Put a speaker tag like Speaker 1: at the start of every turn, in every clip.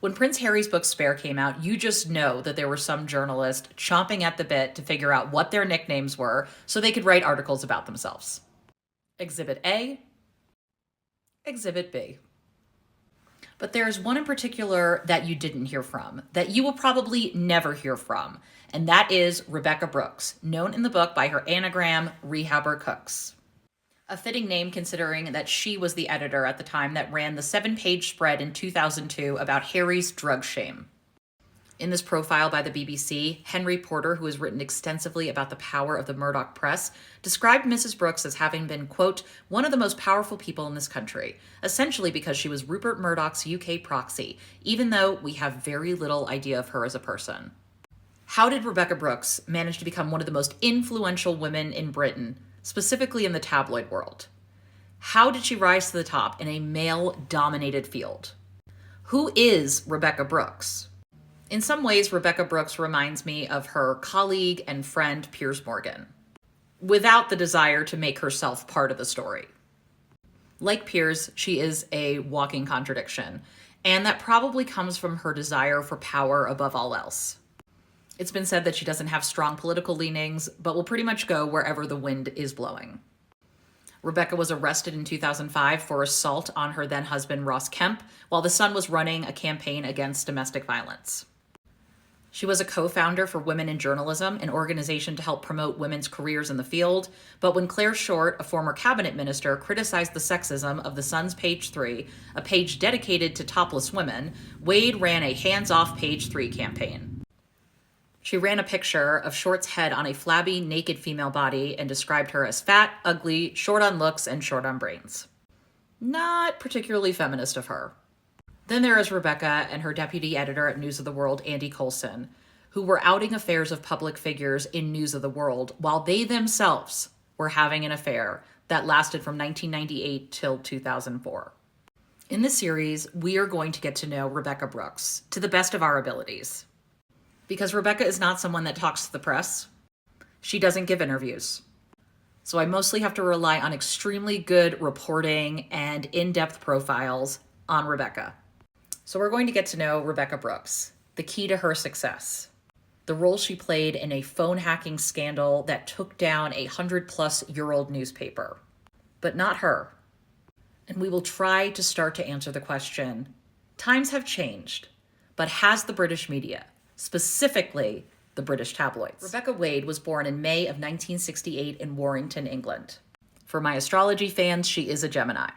Speaker 1: When Prince Harry's book Spare came out, you just know that there were some journalists chomping at the bit to figure out what their nicknames were so they could write articles about themselves. Exhibit A, Exhibit B. But there's one in particular that you didn't hear from, that you will probably never hear from, and that is Rebekah Brooks, known in the book by her anagram, Rehabber Kooks. A fitting name considering that she was the editor at the time that ran the 7-page spread in 2002 about Harry's drug shame. In this profile by the BBC, Henry Porter, who has written extensively about the power of the Murdoch press, described Mrs. Brooks as having been, quote, one of the most powerful people in this country, essentially because she was Rupert Murdoch's UK proxy, even though we have very little idea of her as a person. How did Rebekah Brooks manage to become one of the most influential women in Britain, specifically in the tabloid world? How did she rise to the top in a male-dominated field? Who is Rebekah Brooks? In some ways, Rebekah Brooks reminds me of her colleague and friend Piers Morgan, without the desire to make herself part of the story. Like Piers, she is a walking contradiction, and that probably comes from her desire for power above all else. It's been said that she doesn't have strong political leanings, but will pretty much go wherever the wind is blowing. Rebekah was arrested in 2005 for assault on her then-husband Ross Kemp, while the Sun was running a campaign against domestic violence. She was a co-founder for Women in Journalism, an organization to help promote women's careers in the field. But when Claire Short, a former cabinet minister, criticized the sexism of the Sun's Page 3, a page dedicated to topless women, Wade ran a hands-off Page 3 campaign. She ran a picture of Short's head on a flabby, naked female body and described her as fat, ugly, short on looks, and short on brains. Not particularly feminist of her. Then there is Rebekah and her deputy editor at News of the World, Andy Coulson, who were outing affairs of public figures in News of the World while they themselves were having an affair that lasted from 1998 till 2004. In this series, we are going to get to know Rebekah Brooks to the best of our abilities. Because Rebekah is not someone that talks to the press. She doesn't give interviews. So I mostly have to rely on extremely good reporting and in-depth profiles on Rebekah. So we're going to get to know Rebekah Brooks, the key to her success, the role she played in a phone hacking scandal that took down a 100-plus-year-old newspaper, but not her. And we will try to start to answer the question, times have changed, but has the British media, specifically the British tabloids? Rebekah Wade was born in May of 1968 in Warrington, England. For my astrology fans, she is a Gemini.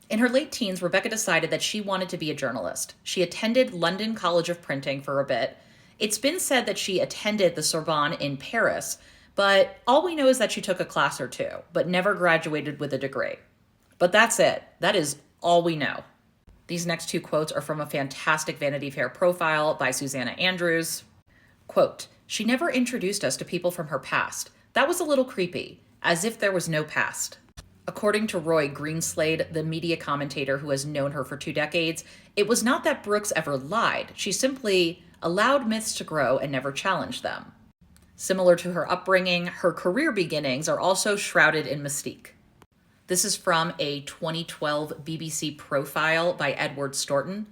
Speaker 1: In her late teens, Rebekah decided that she wanted to be a journalist. She attended London College of Printing for a bit. It's been said that she attended the Sorbonne in Paris, but all we know is that she took a class or two, but never graduated with a degree. But that's it. That is all we know. These next two quotes are from a fantastic Vanity Fair profile by Susanna Andrews. Quote, "She never introduced us to people from her past. That was a little creepy, as if there was no past." According to Roy Greenslade, the media commentator who has known her for 2 decades, it was not that Brooks ever lied. She simply allowed myths to grow and never challenged them. Similar to her upbringing, her career beginnings are also shrouded in mystique. This is from a 2012 BBC profile by Edward Storton.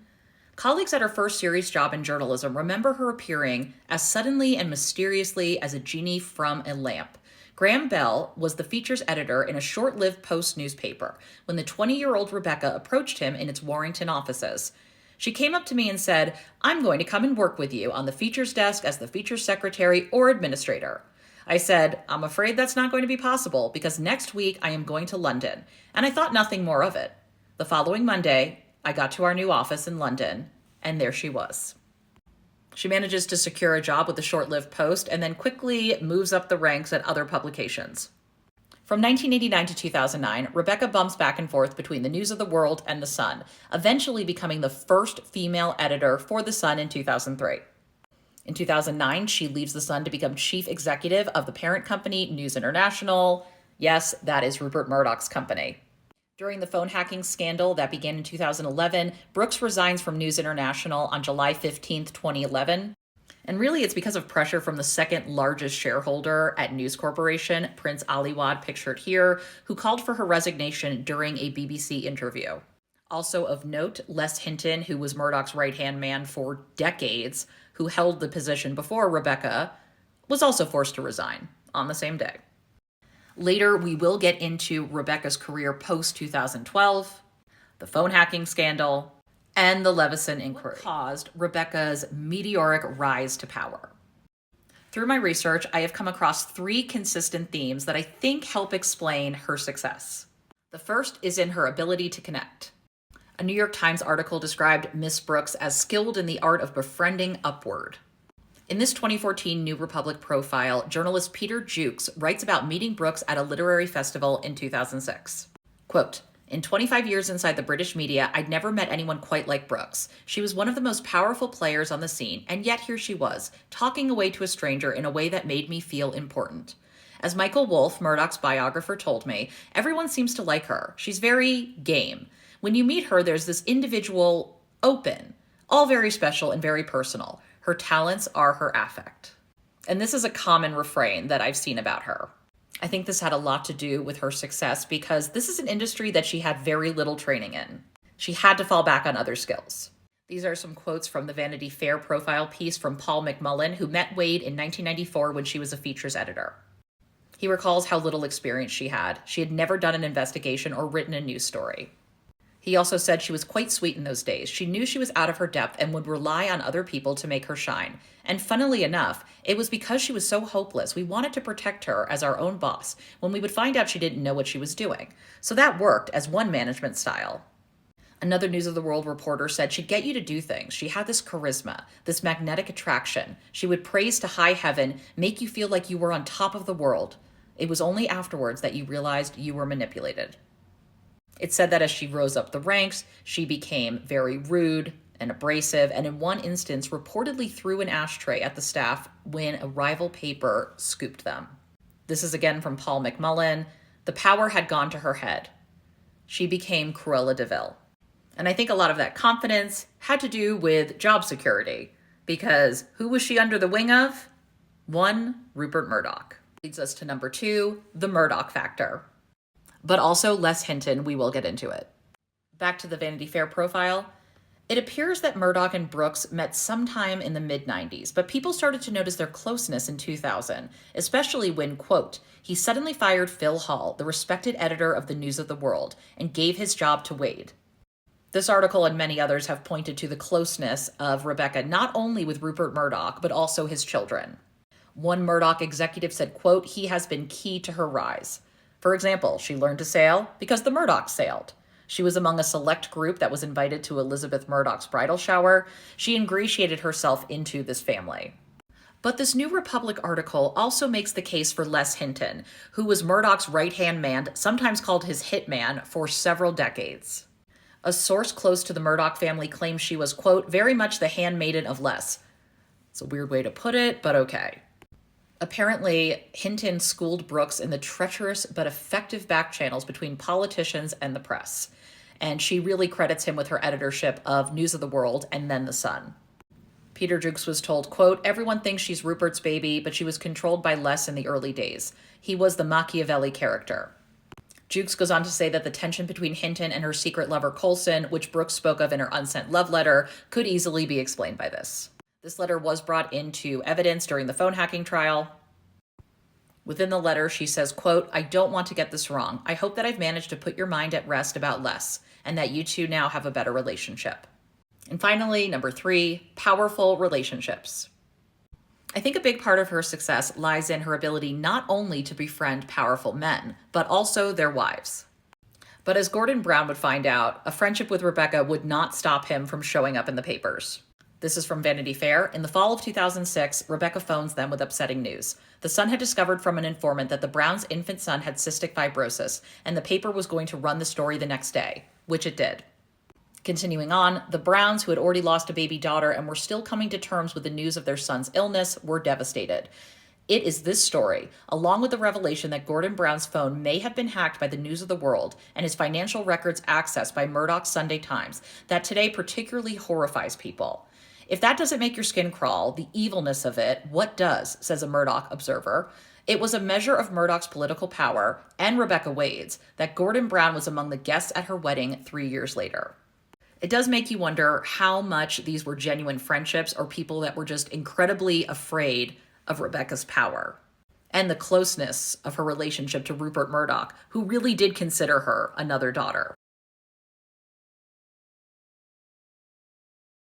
Speaker 1: Colleagues at her first serious job in journalism remember her appearing as suddenly and mysteriously as a genie from a lamp. Graham Bell was the features editor in a short-lived Post newspaper when the 20-year-old Rebekah approached him in its Warrington offices. She came up to me and said, "I'm going to come and work with you on the features desk as the features secretary or administrator." I said, "I'm afraid that's not going to be possible because next week I am going to London," and I thought nothing more of it. The following Monday, I got to our new office in London, and there she was. She manages to secure a job with the short-lived Post and then quickly moves up the ranks at other publications. From 1989 to 2009, Rebekah bumps back and forth between the News of the World and the Sun, eventually becoming the first female editor for the Sun in 2003. In 2009, she leaves the Sun to become chief executive of the parent company, News International. Yes, that is Rupert Murdoch's company. During the phone hacking scandal that began in 2011, Brooks resigns from News International on July 15, 2011. And really, it's because of pressure from the second largest shareholder at News Corporation, Prince Aliwad, pictured here, who called for her resignation during a BBC interview. Also of note, Les Hinton, who was Murdoch's right-hand man for decades, who held the position before Rebekah, was also forced to resign on the same day. Later, we will get into Rebekah's career post-2012, the phone hacking scandal, and the Levison inquiry. What caused Rebekah's meteoric rise to power? Through my research, I have come across 3 consistent themes that I think help explain her success. The first is in her ability to connect. A New York Times article described Miss Brooks as skilled in the art of befriending upward. In this 2014 New Republic profile, journalist Peter Jukes writes about meeting Brooks at a literary festival in 2006. Quote, "In 25 years inside the British media, I'd never met anyone quite like Brooks. She was one of the most powerful players on the scene, and yet here she was, talking away to a stranger in a way that made me feel important. As Michael Wolff, Murdoch's biographer, told me, everyone seems to like her. She's very game. When you meet her, there's this individual open, all very special and very personal. Her talents are her affect." And this is a common refrain that I've seen about her. I think this had a lot to do with her success because this is an industry that she had very little training in. She had to fall back on other skills. These are some quotes from the Vanity Fair profile piece from Paul McMullen, who met Wade in 1994 when she was a features editor. He recalls how little experience she had. She had never done an investigation or written a news story. He also said she was quite sweet in those days. She knew she was out of her depth and would rely on other people to make her shine. And funnily enough, it was because she was so hopeless, we wanted to protect her as our own boss when we would find out she didn't know what she was doing. So that worked as one management style. Another News of the World reporter said she'd get you to do things. She had this charisma, this magnetic attraction. She would praise to high heaven, make you feel like you were on top of the world. It was only afterwards that you realized you were manipulated. It said that as she rose up the ranks, she became very rude and abrasive, and in one instance reportedly threw an ashtray at the staff when a rival paper scooped them. This is again from Paul McMullen. The power had gone to her head. She became Cruella de Vil. And I think a lot of that confidence had to do with job security, because who was she under the wing of? One, Rupert Murdoch. Leads us to number 2, the Murdoch factor. But also Les Hinton, we will get into it. Back to the Vanity Fair profile. It appears that Murdoch and Brooks met sometime in the mid-90s, but people started to notice their closeness in 2000, especially when, quote, he suddenly fired Phil Hall, the respected editor of the News of the World, and gave his job to Wade. This article and many others have pointed to the closeness of Rebekah not only with Rupert Murdoch, but also his children. One Murdoch executive said, quote, he has been key to her rise. For example, she learned to sail because the Murdochs sailed. She was among a select group that was invited to Elizabeth Murdoch's bridal shower. She ingratiated herself into this family. But this New Republic article also makes the case for Les Hinton, who was Murdoch's right-hand man, sometimes called his hitman, for several decades. A source close to the Murdoch family claims she was, quote, very much the handmaiden of Les. It's a weird way to put it, but okay. Apparently, Hinton schooled Brooks in the treacherous but effective back channels between politicians and the press, and she really credits him with her editorship of News of the World and then The Sun. Peter Jukes was told, quote, everyone thinks she's Rupert's baby, but she was controlled by Les in the early days. He was the Machiavelli character. Jukes goes on to say that the tension between Hinton and her secret lover Coulson, which Brooks spoke of in her unsent love letter, could easily be explained by this. This letter was brought into evidence during the phone hacking trial. Within the letter, she says, quote, I don't want to get this wrong. I hope that I've managed to put your mind at rest about Les and that you two now have a better relationship. And finally, number 3, powerful relationships. I think a big part of her success lies in her ability not only to befriend powerful men, but also their wives. But as Gordon Brown would find out, a friendship with Rebekah would not stop him from showing up in the papers. This is from Vanity Fair. In the fall of 2006, Rebekah phones them with upsetting news. The Sun had discovered from an informant that the Browns' infant son had cystic fibrosis, and the paper was going to run the story the next day, which it did. Continuing on, the Browns, who had already lost a baby daughter and were still coming to terms with the news of their son's illness, were devastated. It is this story, along with the revelation that Gordon Brown's phone may have been hacked by the News of the World and his financial records accessed by Murdoch's Sunday Times, that today particularly horrifies people. If that doesn't make your skin crawl, the evilness of it, what does, says a Murdoch observer. It was a measure of Murdoch's political power and Rebekah Wade's that Gordon Brown was among the guests at her wedding 3 years later. It does make you wonder how much these were genuine friendships or people that were just incredibly afraid of Rebekah's power and the closeness of her relationship to Rupert Murdoch, who really did consider her another daughter.